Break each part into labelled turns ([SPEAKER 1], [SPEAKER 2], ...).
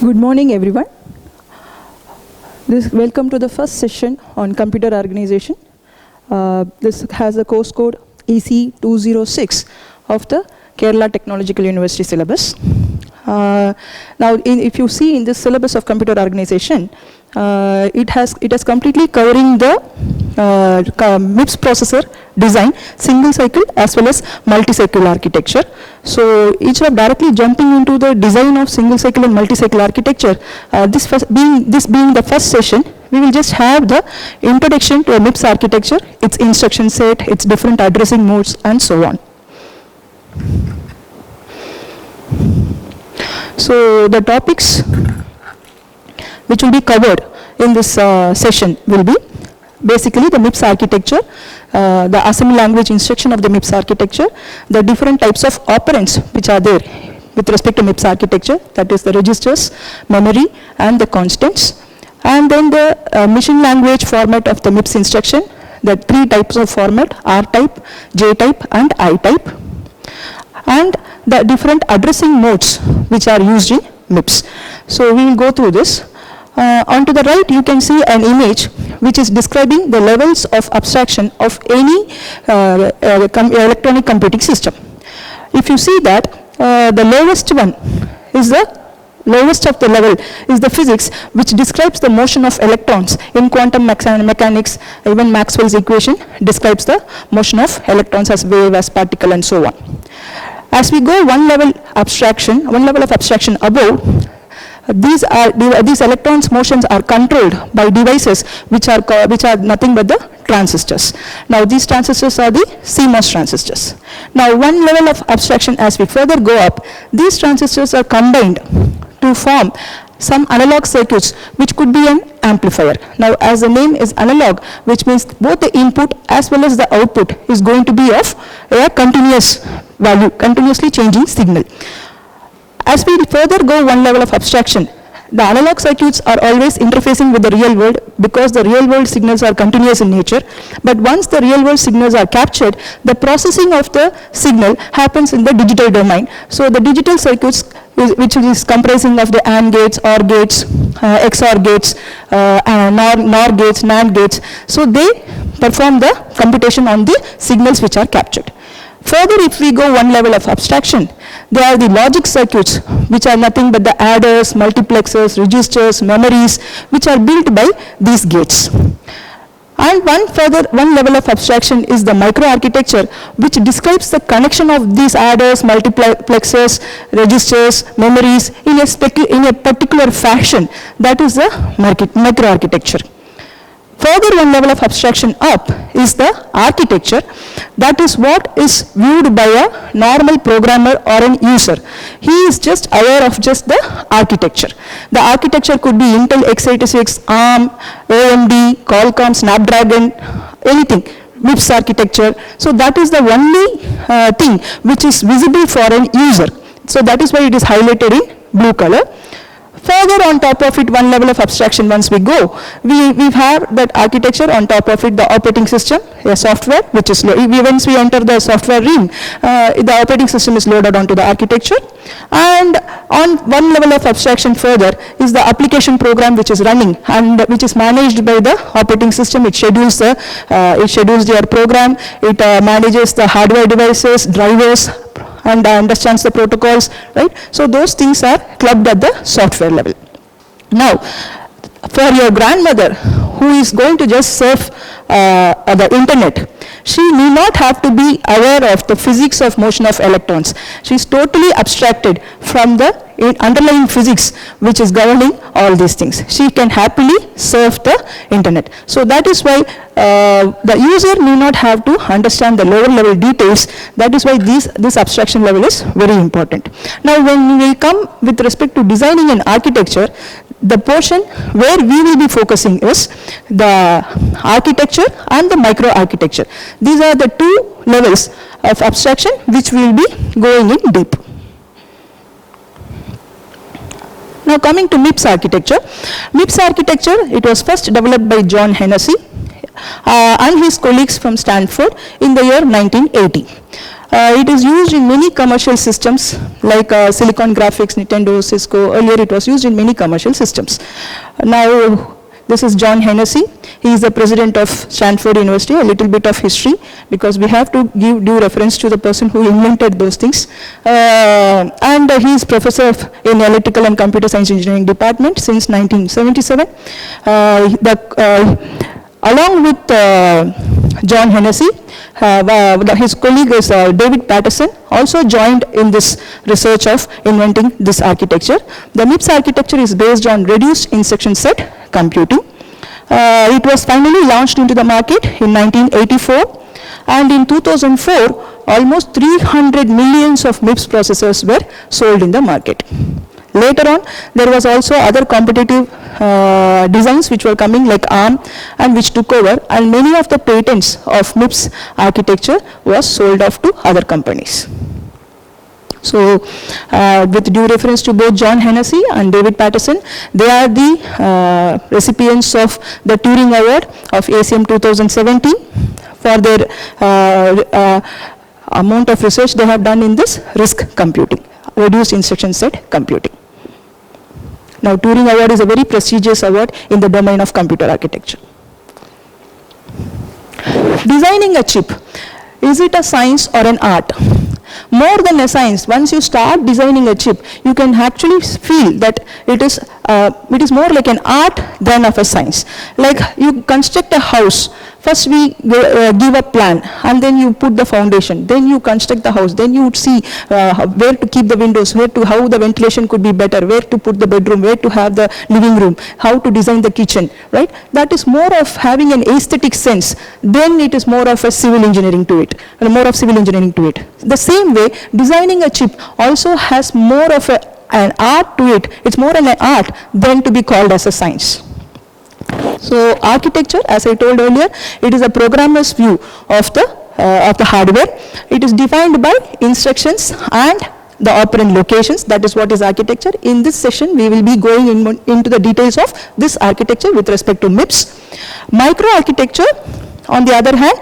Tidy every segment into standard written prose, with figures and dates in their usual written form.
[SPEAKER 1] Good morning, everyone. Welcome to the first session on computer organization. This has a course code EC206 of the Kerala Technological University syllabus. If you see in this syllabus of computer organization, it has completely covering the MIPS processor design, single cycle as well as multi-cycle architecture. So instead of directly jumping into the design of single cycle and multi-cycle architecture, this being the first session, we will just have the introduction to a MIPS architecture, its instruction set, its different addressing modes, and so on. So the topics which will be covered in this session will be basically the MIPS architecture, the assembly language instruction of the MIPS architecture, the different types of operands which are there with respect to MIPS architecture, that is the registers, memory, and the constants, and then the machine language format of the MIPS instruction, the three types of format, R-type, J-type, and I-type, and the different addressing modes which are used in MIPS. So we will go through this. On to the right, you can see an image which is describing the levels of abstraction of any electronic computing system. If you see that, the lowest one is the lowest of the level is the physics, which describes the motion of electrons in quantum mechanics. Even Maxwell's equation describes the motion of electrons as wave, as particle, and so on. As we go one level of abstraction above, these electrons' motions are controlled by devices which are nothing but the transistors. Now these transistors are the CMOS transistors. Now one level of abstraction as we further go up, these transistors are combined to form some analog circuits which could be an amplifier. Now as the name is analog, which means both the input as well as the output is going to be of a continuous value, continuously changing signal. As we further go one level of abstraction, the analog circuits are always interfacing with the real world because the real world signals are continuous in nature. But once the real world signals are captured, the processing of the signal happens in the digital domain. So the digital circuits, which is comprising of the AND gates, OR gates, XOR gates, NOR gates, NAND gates, so they perform the computation on the signals which are captured. Further, if we go one level of abstraction, there are the logic circuits, which are nothing but the adders, multiplexers, registers, memories, which are built by these gates. And one level of abstraction is the microarchitecture, which describes the connection of these adders, multiplexers, registers, memories in a particular fashion. That is the microarchitecture. Further one level of abstraction up is the architecture. That is what is viewed by a normal programmer or an user. He is just aware of just the architecture. The architecture could be Intel x86, ARM, AMD, Qualcomm, Snapdragon, anything, MIPS architecture. So that is the only thing which is visible for an user. So that is why it is highlighted in blue color. Further on top of it, one level of abstraction once we go, we have that architecture, on top of it the operating system, a software, which is, once we enter the software realm, the operating system is loaded onto the architecture. And on one level of abstraction further is the application program which is running and which is managed by the operating system. It schedules your program, it manages the hardware devices, drivers, and understands the protocols, right? So those things are clubbed at the software level. Now, for your grandmother who is going to just surf the internet, she need not have to be aware of the physics of motion of electrons. She is totally abstracted from the underlying physics which is governing all these things. She can happily surf the internet. So that is why the user need not have to understand the lower level details. That is why this abstraction level is very important. Now when we come with respect to designing an architecture, the portion where we will be focusing is the architecture and the microarchitecture. These are the two levels of abstraction which we will be going in deep. Now coming to MIPS architecture. MIPS architecture, it was first developed by John Hennessy and his colleagues from Stanford in the year 1980. It is used in many commercial systems like Silicon Graphics, Nintendo, Cisco. Earlier it was used in many commercial systems. Now this is John Hennessy. He is the president of Stanford University. A little bit of history, because we have to give due reference to the person who invented those things. And he is professor in electrical and computer science engineering department since 1977. Along with John Hennessy, his colleague is David Patterson, also joined in this research of inventing this architecture. The MIPS architecture is based on reduced instruction set computing. It was finally launched into the market in 1984, and in 2004, almost 300 millions of MIPS processors were sold in the market. Later on, there was also other competitive designs which were coming like ARM, and which took over, and many of the patents of MIPS architecture was sold off to other companies. So, with due reference to both John Hennessy and David Patterson, they are the recipients of the Turing Award of ACM 2017 for their amount of research they have done in this RISC computing, reduced instruction set computing. Now, Turing Award is a very prestigious award in the domain of computer architecture. Designing a chip, is it a science or an art? More than a science, once you start designing a chip, you can actually feel that it is more like an art than of a science. Like you construct a house, first we give a plan, and then you put the foundation, then you construct the house, then you would see where to keep the windows, how the ventilation could be better, where to put the bedroom, where to have the living room, how to design the kitchen, right? That is more of having an aesthetic sense. Then it is more of a civil engineering to it, more of civil engineering to it. The same way, designing a chip also has more of an art to it. It's more an art than to be called as a science. So architecture, as I told earlier, it is a programmer's view of the hardware. It is defined by instructions and the operand locations. That is what is architecture. In this session, we will be going into the details of this architecture with respect to MIPS. Microarchitecture, on the other hand,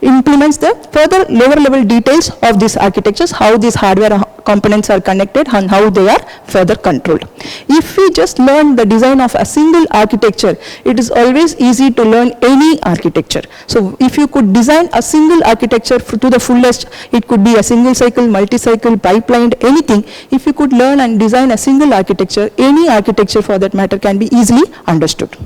[SPEAKER 1] implements the further lower level details of these architectures, how these hardware components are connected and how they are further controlled. If we just learn the design of a single architecture, it is always easy to learn any architecture. So if you could design a single architecture to the fullest, it could be a single cycle, multi-cycle, pipelined, anything. If you could learn and design a single architecture, any architecture for that matter can be easily understood.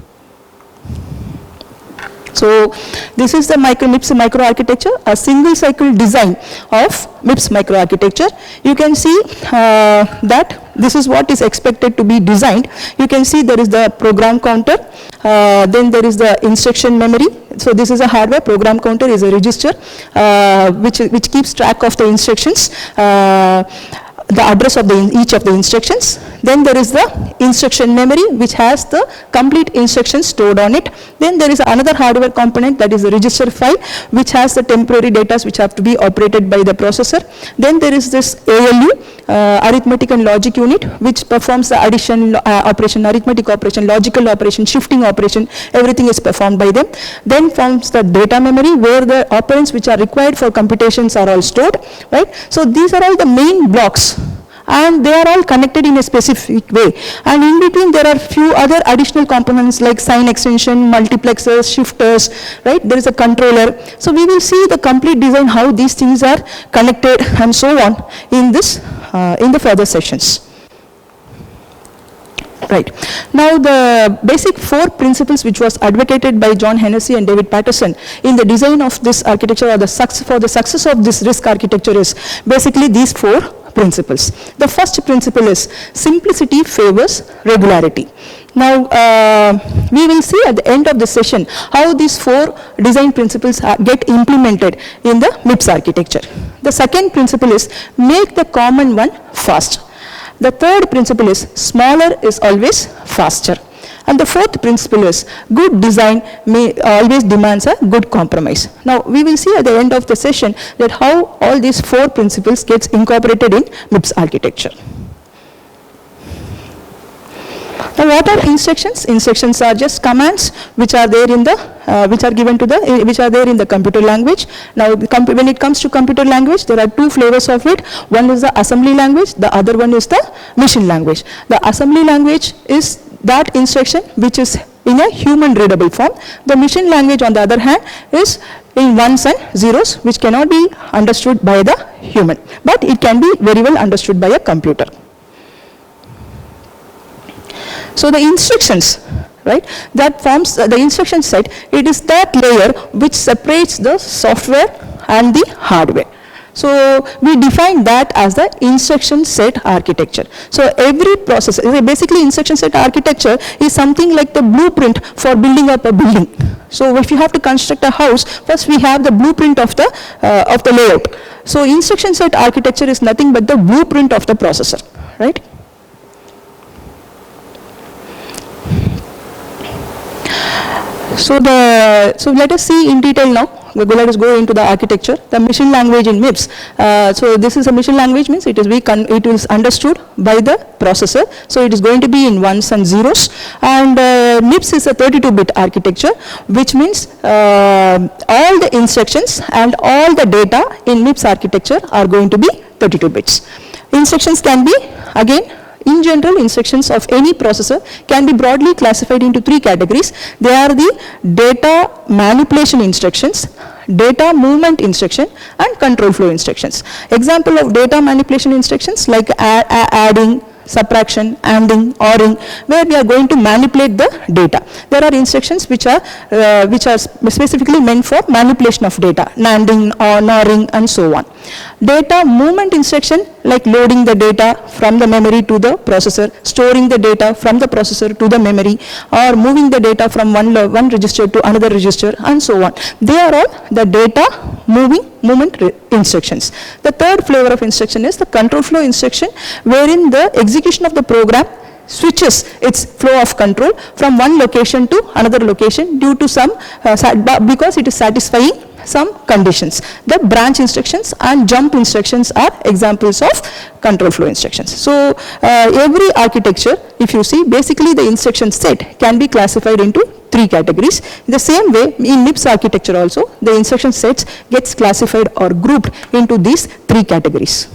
[SPEAKER 1] So this is the MIPS microarchitecture, a single cycle design of MIPS microarchitecture. You can see that this is what is expected to be designed. You can see there is the program counter, then there is the instruction memory. So this is a hardware. Program counter is a register which keeps track of the instructions, the address of each of the instructions. Then there is the instruction memory, which has the complete instructions stored on it. Then there is another hardware component, that is the register file, which has the temporary data which have to be operated by the processor. Then there is this ALU, arithmetic and logic unit, which performs the addition operation, arithmetic operation, logical operation, shifting operation. Everything is performed by them. Then comes the data memory, where the operands which are required for computations are all stored, right? So these are all the main blocks, and they are all connected in a specific way. And in between there are few other additional components like sign extension, multiplexers, shifters, right? There is a controller. So we will see the complete design, how these things are connected and so on in this, in the further sessions. Right. Now the basic 4 principles which was advocated by John Hennessy and David Patterson in the design of this architecture, or for the success of this RISC architecture, is basically these 4 principles. The first principle is simplicity favors regularity. Now we will see at the end of the session how these 4 design principles get implemented in the MIPS architecture. The second principle is make the common one fast. The third principle is smaller is always faster. And the fourth principle is good design always demands a good compromise. Now we will see at the end of the session that how all these 4 principles gets incorporated in MIPS architecture. Now what are instructions? Instructions are just commands which are there in the, which are given to the, which are there in the computer language. Now when it comes to computer language, there are two flavors of it. One is the assembly language, the other one is the machine language. The assembly language is that instruction which is in a human readable form. The machine language on the other hand is in ones and zeros, which cannot be understood by the human, but it can be very well understood by a computer. So the instructions, right, that forms the instruction set, it is that layer which separates the software and the hardware. So we define that as the instruction set architecture. So every process, basically instruction set architecture is something like the blueprint for building up a building. So if you have to construct a house, first we have the blueprint of the layout. So instruction set architecture is nothing but the blueprint of the processor, right? So let us see in detail now. Let us go into the architecture. The machine language in MIPS. So this is a machine language, means it is understood by the processor. So it is going to be in ones and zeros. And MIPS is a 32-bit architecture, which means all the instructions and all the data in MIPS architecture are going to be 32 bits. Instructions can be, again, in general, instructions of any processor can be broadly classified into three categories. They are the data manipulation instructions, data movement instruction, and control flow instructions. Example of data manipulation instructions like adding, subtraction, ANDing, ORing, where we are going to manipulate the data. There are instructions which are specifically meant for manipulation of data, NANDing, NORing, and so on. Data movement instruction like loading the data from the memory to the processor, storing the data from the processor to the memory, or moving the data from one register to another register, and so on. They are all the data movement instructions. The third flavor of instruction is the control flow instruction, wherein the execution of the program switches its flow of control from one location to another location due to some, because it is satisfying some conditions. The branch instructions and jump instructions are examples of control flow instructions. So every architecture, if you see, basically the instruction set can be classified into three categories. In the same way, in MIPS architecture also, the instruction sets gets classified or grouped into these three categories.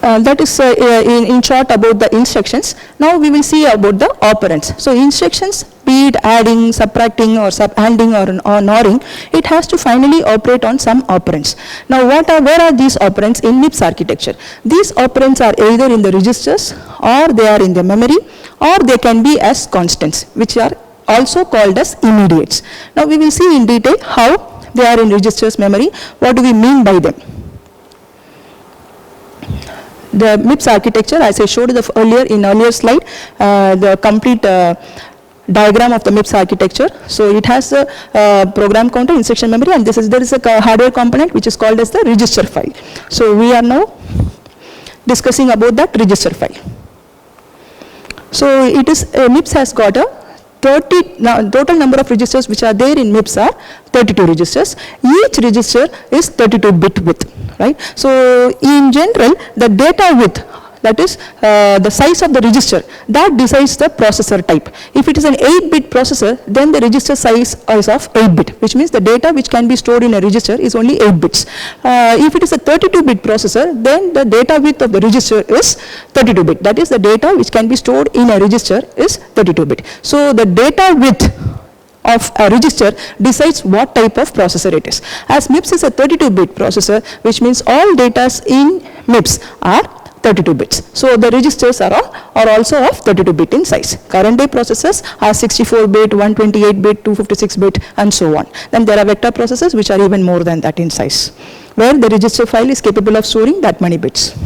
[SPEAKER 1] That is in short about the instructions. Now we will see about the operands. So instructions, be it adding, subtracting, or ANDing or NORing, it has to finally operate on some operands. Now where are these operands in MIPS architecture? These operands are either in the registers, or they are in the memory, or they can be as constants, which are also called as immediates. Now we will see in detail how they are in registers, memory, what do we mean by them. The MIPS architecture, as I showed in earlier slide, the complete diagram of the MIPS architecture. So it has a program counter, instruction memory, and there is a hardware component which is called as the register file. So we are now discussing about that register file. So it is MIPS has got a total number of registers which are there in MIPS are 32 registers. Each register is 32-bit width, right? So in general, the data width, that is the size of the register, that decides the processor type. If it is an 8-bit processor, then the register size is of 8-bit, which means the data which can be stored in a register is only 8 bits. If it is a 32-bit processor, then the data width of the register is 32-bit. That is, the data which can be stored in a register is 32-bit. So the data width of a register decides what type of processor it is. As MIPS is a 32-bit processor, which means all data in MIPS are 32 bits. So the registers are also of 32 bit in size. Current day processors are 64 bit, 128 bit, 256 bit, and so on. Then there are vector processors which are even more than that in size, where the register file is capable of storing that many bits.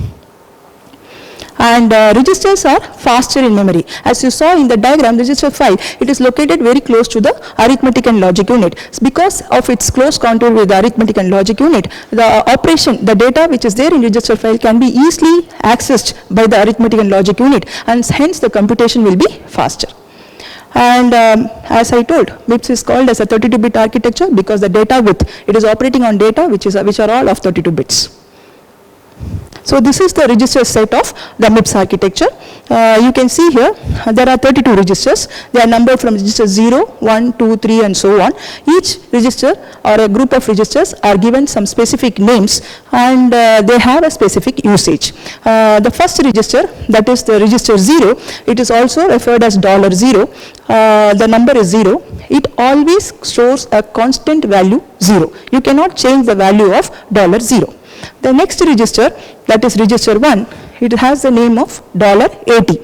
[SPEAKER 1] And registers are faster in memory. As you saw in the diagram, register file, it is located very close to the arithmetic and logic unit. Because of its close contour with the arithmetic and logic unit, the operation, the data which is there in register file can be easily accessed by the arithmetic and logic unit, and hence the computation will be faster. And as I told, MIPS is called as a 32-bit architecture because the data width, it is operating on data which are all of 32 bits. So this is the register set of the MIPS architecture. You can see here there are 32 registers. They are numbered from register 0, 1, 2, 3 and so on. Each register or a group of registers are given some specific names and they have a specific usage. The first register, that is the register 0, it is also referred as $0. The number is 0. It always stores a constant value 0. You cannot change the value of $0. The next register, that is register 1, it has the name of $80.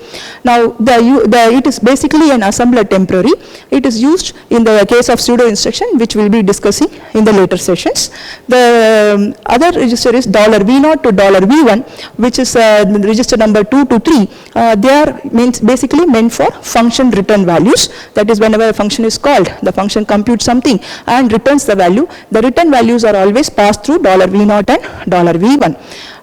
[SPEAKER 1] Now, it is basically an assembler temporary. It is used in the case of pseudo instruction, which we will be discussing in the later sessions. The other register is $V0 to $V1, which is the register number 2 to 3. They are basically meant for function return values. That is, whenever a function is called, the function computes something and returns the value. The return values are always passed through $V0 and $V1.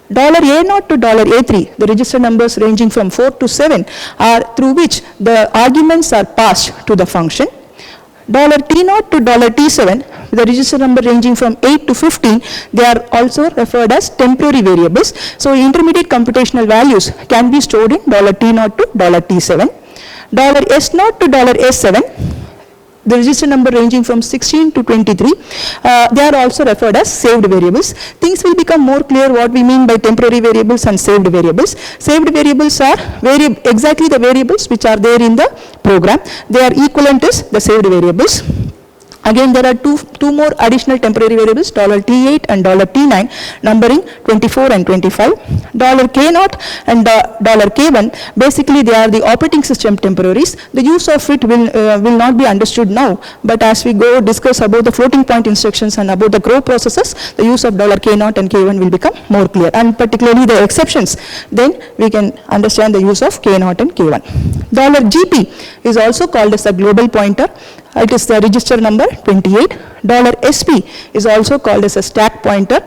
[SPEAKER 1] $A0 to $A3, the register numbers ranging from 4 to 7 are through which the arguments are passed to the function. $T0 to $T7, the register number ranging from 8 to 15, they are also referred as temporary variables. So intermediate computational values can be stored in $T0 to $T7. $S0 to $S7, the register number ranging from 16 to 23, they are also referred as saved variables. Things will become more clear what we mean by temporary variables and saved variables. Saved variables are exactly the variables which are there in the program. They are equivalent as the saved variables. Again, there are two more additional temporary variables, $T8 and $T9, numbering 24 and 25. $K0 and $K1, basically they are the operating system temporaries. The use of it will not be understood now, but as we go discuss about the floating point instructions and about the grow processes, the use of $K0 and K1 will become more clear, and particularly the exceptions. Then we can understand the use of K0 and K1. $GP is also called as a global pointer. It is the register number 28. $SP is also called as a stack pointer,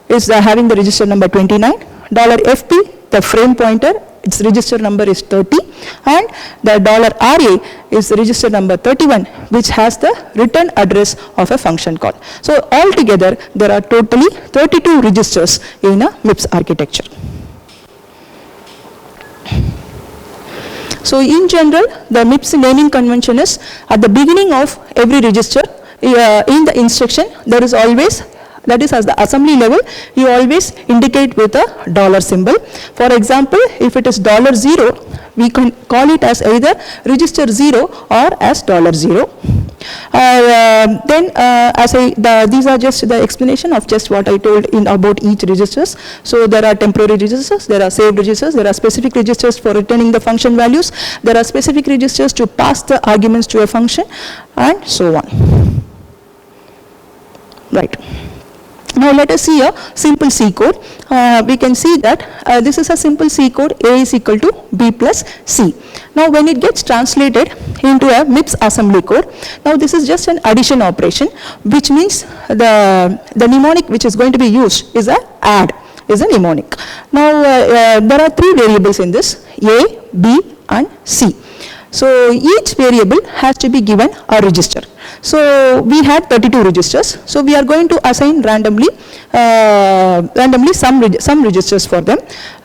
[SPEAKER 1] is having the register number 29. $FP, the frame pointer, its register number is 30. And the $RA is the register number 31, which has the return address of a function call. So altogether, there are totally 32 registers in a MIPS architecture. So in general, the MIPS naming convention is at the beginning of every register in the instruction, there is always, that is, as the assembly level, you always indicate with a dollar symbol. For example, if it is $0, we can call it as either register 0 or as $0. These are just the explanation of just what I told in about each registers. So there are temporary registers, there are saved registers, there are specific registers for returning the function values, there are specific registers to pass the arguments to a function, and so on. Right. Now let us see a simple C code. We can see that this is a simple C code, A is equal to B plus C. Now when it gets translated into a MIPS assembly code, now this is just an addition operation, which means the mnemonic which is going to be used is a add, is a mnemonic. Now there are three variables in this, A, B and C. So each variable has to be given a register. So we had 32 registers. So we are going to assign randomly some registers for them.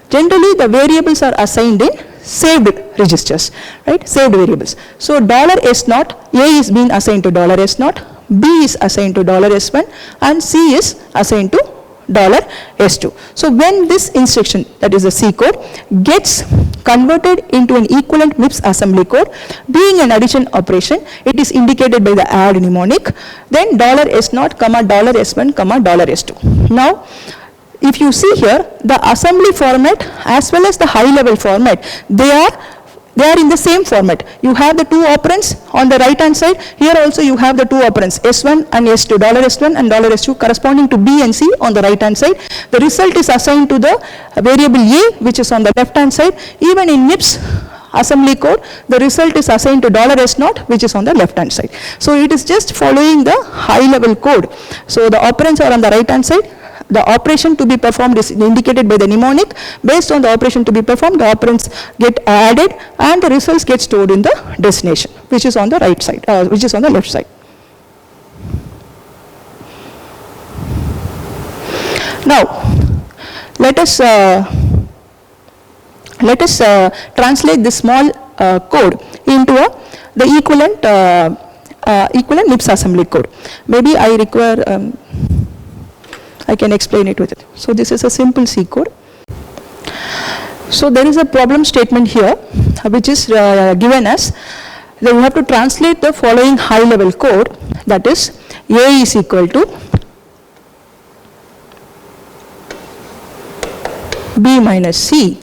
[SPEAKER 1] Generally, the variables are assigned in saved registers, right? Saved variables. So $S0, A is being assigned to $S0, B is assigned to $S1, and C is assigned to $S2. So when this instruction, that is the C code, gets converted into an equivalent MIPS assembly code, being an addition operation, it is indicated by the add mnemonic, then $S0, $S1, $S2. Now, if you see here, the assembly format as well as the high level format, they are in the same format. You have the two operands on the right hand side. Here also you have the two operands, S1 and S2, $S1 and $S2 corresponding to B and C on the right hand side. The result is assigned to the variable A, which is on the left hand side. Even in MIPS assembly code, the result is assigned to $S0, which is on the left hand side. So it is just following the high level code. So the operands are on the right hand side. The operation to be performed is indicated by the mnemonic. Based on the operation to be performed, the operands get added and the results get stored in the destination, which is on the right side, which is on the left side. Now, let us translate this small code into the equivalent MIPS assembly code. Maybe I require, I can explain it with it. So this is a simple C code. So there is a problem statement here which is given as that you have to translate the following high level code, that is A is equal to B minus C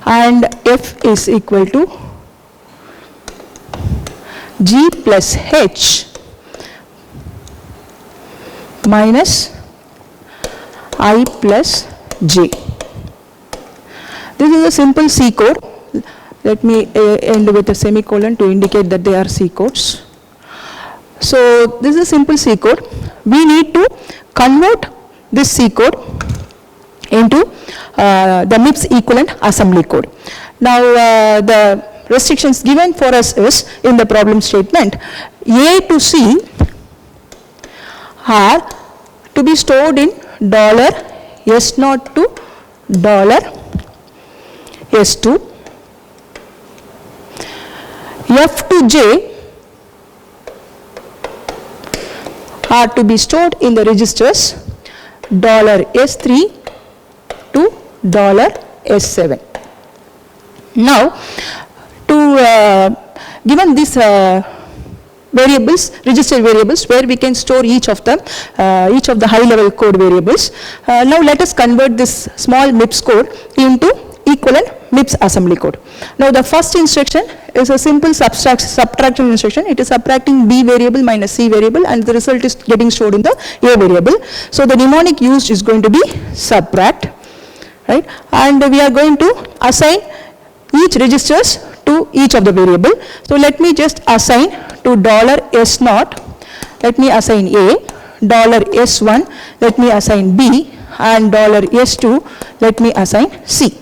[SPEAKER 1] and F is equal to G plus H minus I plus J. This is a simple C code. Let me end with a semicolon to indicate that they are C codes. So this is a simple C code. We need to convert this C code into the MIPS equivalent assembly code. Now the restrictions given for us is in the problem statement, A to C are to be stored in $S0 to $S2. F to J are to be stored in the registers $S3 to $S7. Now, to given these variables, register variables, where we can store each of them, each of the high level code variables. Now let us convert this small MIPS code into equivalent MIPS assembly code. Now the first instruction is a simple subtraction instruction. It is subtracting B variable minus C variable and the result is getting stored in the A variable. So the mnemonic used is going to be subtract, right? And we are going to assign each registers to each of the variable. So let me just assign to $S0, let me assign A, $S1, let me assign B, and $S2, let me assign C.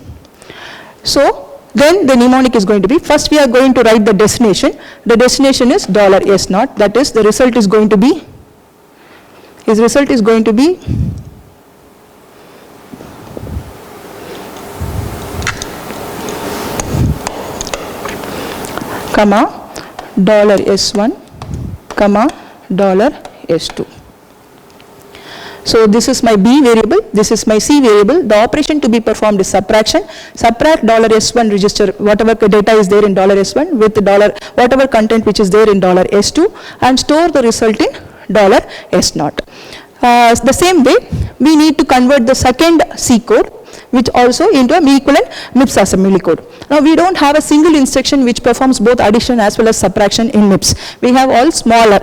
[SPEAKER 1] So then the mnemonic is going to be, first we are going to write the destination. The destination is $S0, that is the result is going to be, his result is going to be comma $S1 comma $S2. So this is my B variable, this is my C variable. The operation to be performed is subtraction. Subtract $S1 register whatever data is there in $S1 with whatever content which is there in $S2 and store the result in $S0. The same way we need to convert the second C code which also into an equivalent MIPS assembly code. Now we don't have a single instruction which performs both addition as well as subtraction in MIPS. We have all smaller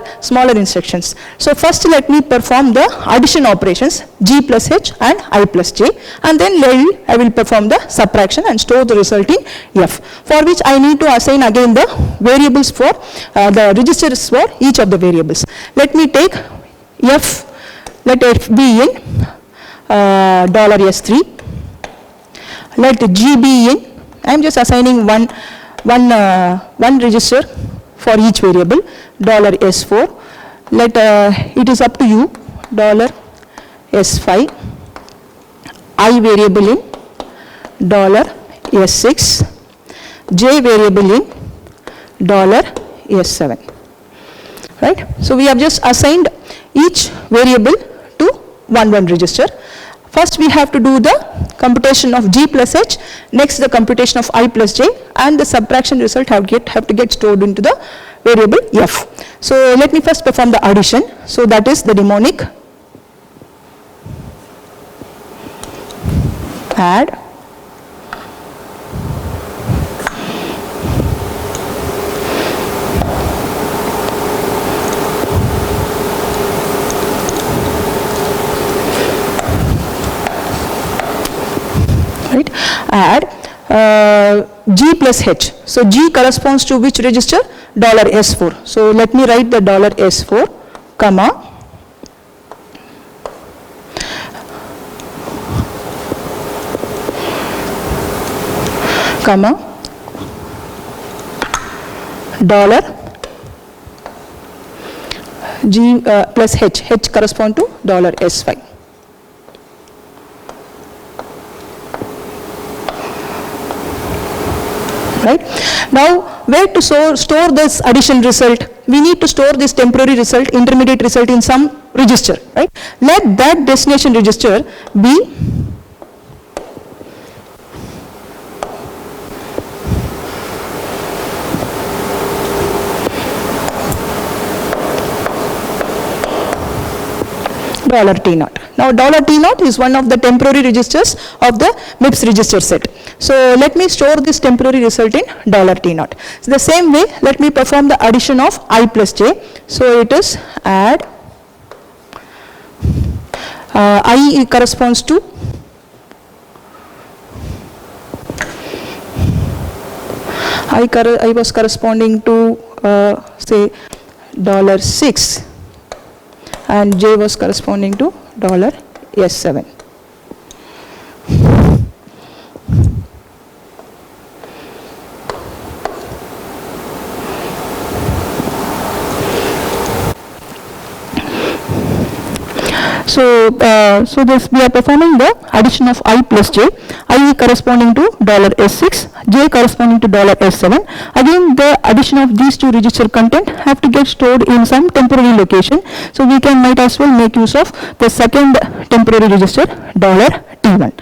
[SPEAKER 1] instructions. So first let me perform the addition operations G plus H and I plus J, and then I will perform the subtraction and store the result in F, for which I need to assign again the variables for the registers for each of the variables. Let me take F, let F be in $S3. Let G be in, I am just assigning one register for each variable, $S4. Let it is up to you, $S5. I variable in $S6. J variable in $S7. Right? So we have just assigned each variable to one register. First we have to do the computation of G plus H, next the computation of I plus J, and the subtraction result have to get stored into the variable F. So let me first perform the addition. So that is the mnemonic add add G plus H. So G corresponds to which register? $S4. So let me write the $S4 comma $G plus H. H correspond to $S5. right? Now, where to store this addition result? We need to store this temporary result, intermediate result in some register, right? Let that destination register be $T0. Now $T0 is one of the temporary registers of the MIPS register set. So let me store this temporary result in $T0. So the same way, let me perform the addition of I plus j. So it is add I corresponds to I was corresponding to say $6 and j was corresponding to $S7. So this we are performing the addition of I plus j, I corresponding to $S6, j corresponding to $S7. Again, the addition of these two register content have to get stored in some temporary location. So we might as well make use of the second temporary register $T1.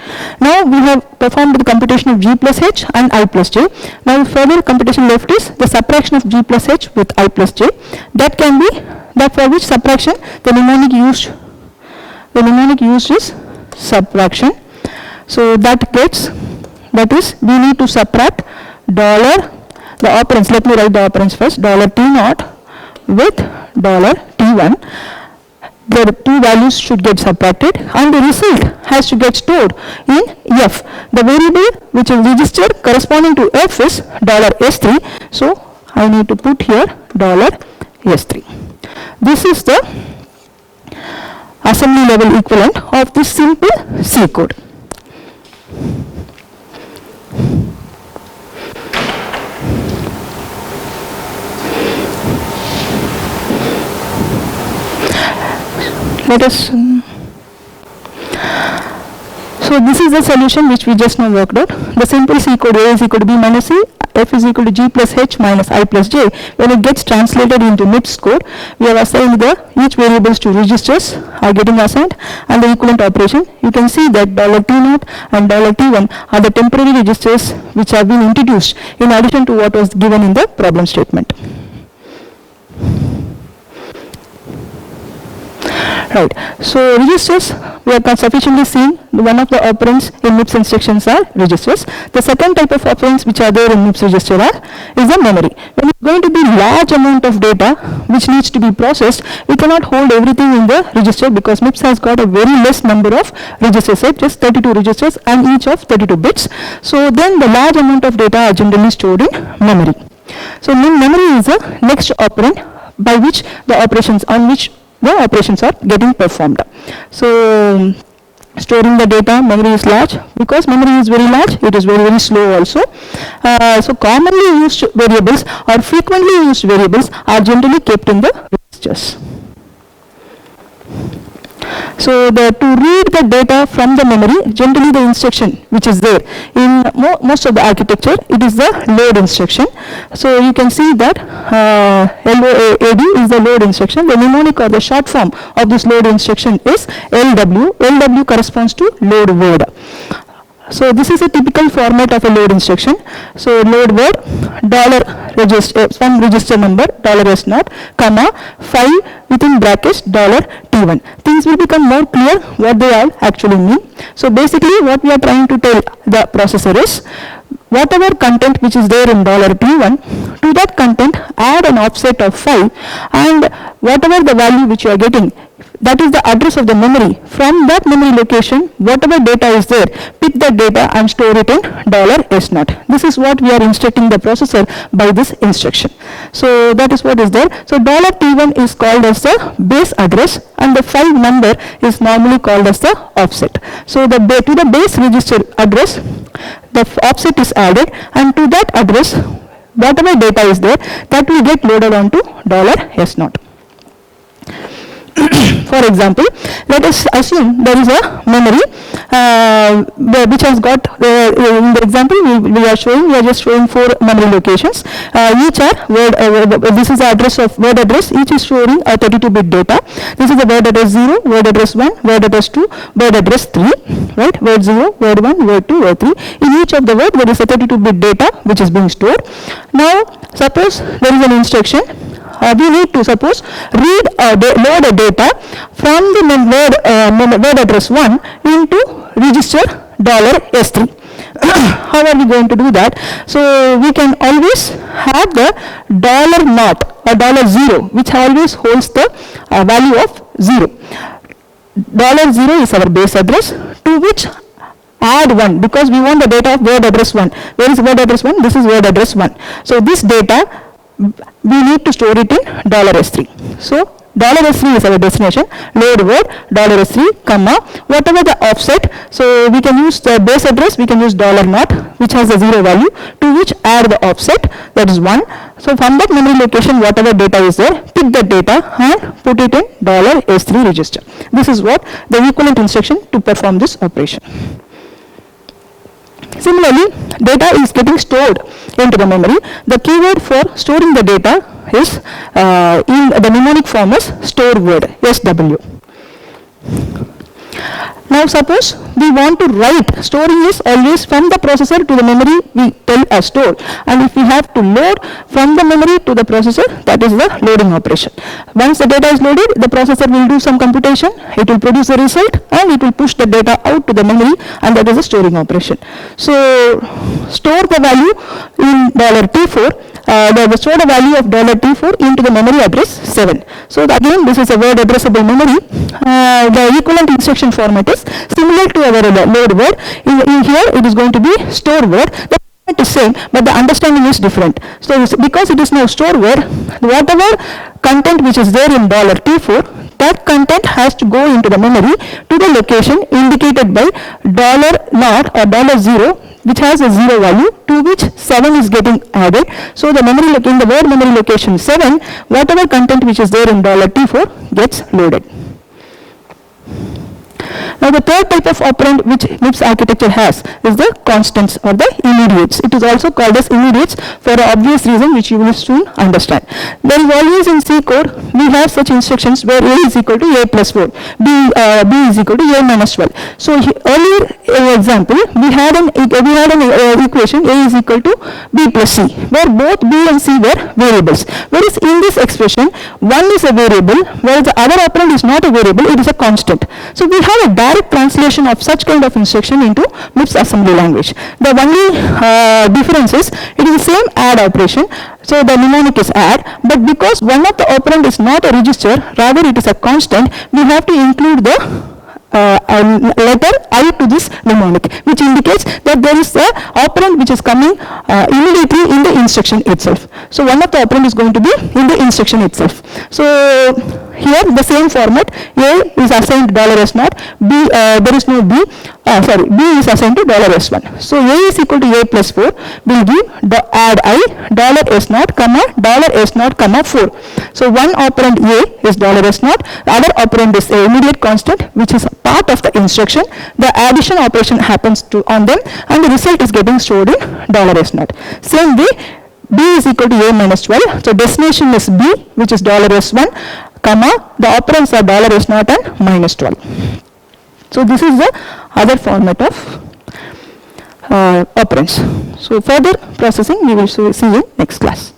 [SPEAKER 1] Now we have performed the computation of g plus h and I plus j. Now further computation left is the subtraction of g plus h with I plus j. That can be that for which subtraction the mnemonic used is subtraction. So that is we need to subtract the operands. Let me write the operands first. $T0 with $T1. The two values should get subtracted and the result has to get stored in F. The variable which is registered corresponding to F is $S3. So I need to put here $S3. This is the assembly level equivalent of this simple C code. Let us so this is the solution which we just now worked out. The simple C code A is equal to B minus C, F is equal to G plus H minus I plus J. When it gets translated into MIPS code, we have assigned each variables to registers are getting assigned and the equivalent operation. You can see that $T0 and $T1 are the temporary registers which have been introduced in addition to what was given in the problem statement. Right. So registers, we have sufficiently seen one of the operands in MIPS instructions are registers. The second type of operands which are there in MIPS register is the memory. When it's going to be large amount of data which needs to be processed, we cannot hold everything in the register because MIPS has got a very less number of register set, just 32 registers and each of 32 bits. So then the large amount of data are generally stored in memory. So memory is the next operand by which the operations are getting performed. So storing the data, memory is large. Because memory is very large, it is very, very slow also. So commonly used variables or frequently used variables are generally kept in the registers. So to read the data from the memory, generally the instruction which is there in most of the architecture, it is the load instruction. So you can see that LOAD is the load instruction. The mnemonic or the short form of this load instruction is LW. LW corresponds to load word. So this is a typical format of a load instruction. So load word $register some register number $S0, comma 5 within brackets $T1. Things will become more clear what they all actually mean. So basically what we are trying to tell the processor is whatever content which is there in $T1, to that content add an offset of 5 and whatever the value which you are getting, that is the address of the memory. From that memory location, whatever data is there, pick that data and store it in $S0. This is what we are instructing the processor by this instruction. So that is what is there. So $T1 is called as the base address and the 5 number is normally called as the offset. So to the base register address, the offset is added and to that address, whatever data is there, that will get loaded onto $S0. For example, let us assume there is a memory which has got, in the example we are just showing 4 memory locations. Each are word, this is the address of word address, each is storing a 32-bit data. This is the word address 0, word address 1, word address 2, word address 3, right? Word 0, word 1, word 2, word 3. In each of the word there is a 32-bit data which is being stored. Now, suppose there is an instruction. We need to suppose read load a data from the word address 1 into register $S3. How are we going to do that? So we can always have the $0 or $0 which always holds the value of 0. $0 is our base address, to which add 1, because we want the data of word address 1. Where is word address 1? This is word address 1. So this data we need to store it in $S3. So $S3 is our destination, load word $S3, comma, whatever the offset. So we can use the base address, we can use $0, which has a 0 value, to which add the offset, that is 1. So from that memory location, whatever data is there, pick that data and put it in $S3 register. This is what the equivalent instruction to perform this operation. Similarly, data is getting stored into the memory. The keyword for storing the data is in the mnemonic form is store word, SW. Now suppose we want to write, storing is always from the processor to the memory we tell as store, and if we have to load from the memory to the processor, that is the loading operation. Once the data is loaded, the processor will do some computation, it will produce the result and it will push the data out to the memory, and that is the storing operation. So store the value in $T4, store the value of $T4 into the memory address 7. So again, this is a word addressable memory. The equivalent instruction format is similar to our load word. In here it is going to be store word. The format is same, but the understanding is different. So because it is now store word, whatever content which is there in $T4, that content has to go into the memory to the location indicated by $0 or $0, which has a 0 value, to which 7 is getting added. So the memory in the word memory location 7, whatever content which is there in $T4 gets loaded. Now the third type of operand which MIPS architecture has is the constants or the immediates. It is also called as immediates for an obvious reason which you will soon understand. There is always in C code we have such instructions where A is equal to A plus 4, B is equal to A minus 12. So earlier example we had an equation A is equal to B plus C, where both B and C were variables. Whereas in this expression 1 is a variable, whereas the other operand is not a variable, it is a constant. So we have a direct translation of such kind of instruction into MIPS assembly language. The only difference is it is the same add operation. So the mnemonic is add, but because one of the operand is not a register, rather it is a constant, we have to include the letter I to this mnemonic, which indicates that there is a operand which is coming immediately in the instruction itself. So one of the operand is going to be in the instruction itself. So here the same format, A is assigned $S0, B there is no B, B is assigned to $S1. So A is equal to A plus 4 will give add I $S0, $S0, 4. So one operand A is $S0, the other operand is a immediate constant which is part of the instruction. The addition operation happens on them and the result is getting stored in $S0. Same way, B is equal to A minus 12. So destination is B, which is $S1, comma, the operands are $S0 and minus 12. So this is the other format of operands. So further processing we will see in next class.